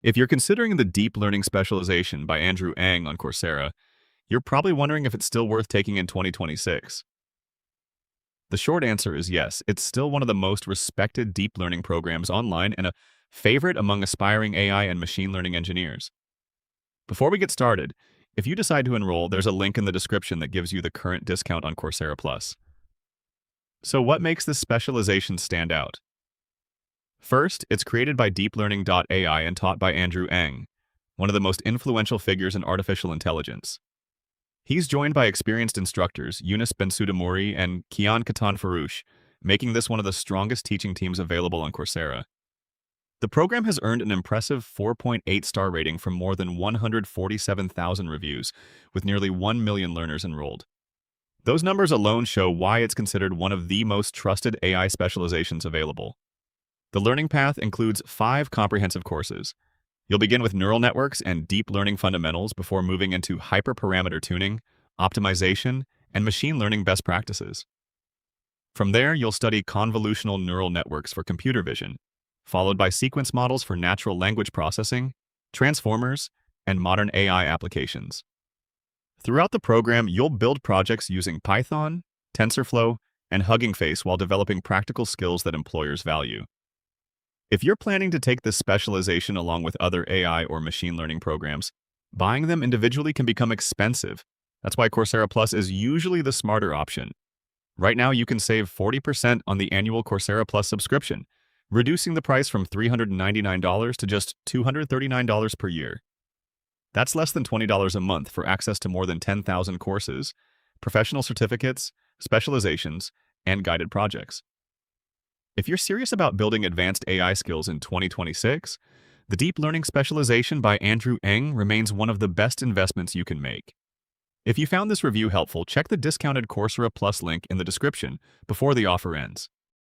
If you're considering the Deep Learning Specialization by Andrew Ng on Coursera, you're probably wondering if it's still worth taking in 2026. The short answer is yes, it's still one of the most respected deep learning programs online and a favorite among aspiring AI and machine learning engineers. Before we get started, if you decide to enroll, there's a link in the description that gives you the current discount on Coursera Plus. So what makes this specialization stand out? First, it's created by DeepLearning.AI and taught by Andrew Ng, one of the most influential figures in artificial intelligence. He's joined by experienced instructors Yunus Bensoudamouri and Kian Katan Farouche, making this one of the strongest teaching teams available on Coursera. The program has earned an impressive 4.8-star rating from more than 147,000 reviews, with nearly 1 million learners enrolled. Those numbers alone show why it's considered one of the most trusted AI specializations available. The learning path includes 5 comprehensive courses. You'll begin with neural networks and deep learning fundamentals before moving into hyperparameter tuning, optimization, and machine learning best practices. From there, you'll study convolutional neural networks for computer vision, followed by sequence models for natural language processing, transformers, and modern AI applications. Throughout the program, you'll build projects using Python, TensorFlow, and Hugging Face while developing practical skills that employers value. If you're planning to take this specialization along with other AI or machine learning programs, buying them individually can become expensive. That's why Coursera Plus is usually the smarter option. Right now, you can save 40% on the annual Coursera Plus subscription, reducing the price from $399 to just $239 per year. That's less than $20 a month for access to more than 10,000 courses, professional certificates, specializations, and guided projects. If you're serious about building advanced AI skills in 2026, the Deep Learning Specialization by Andrew Ng remains one of the best investments you can make. If you found this review helpful, check the discounted Coursera Plus link in the description before the offer ends.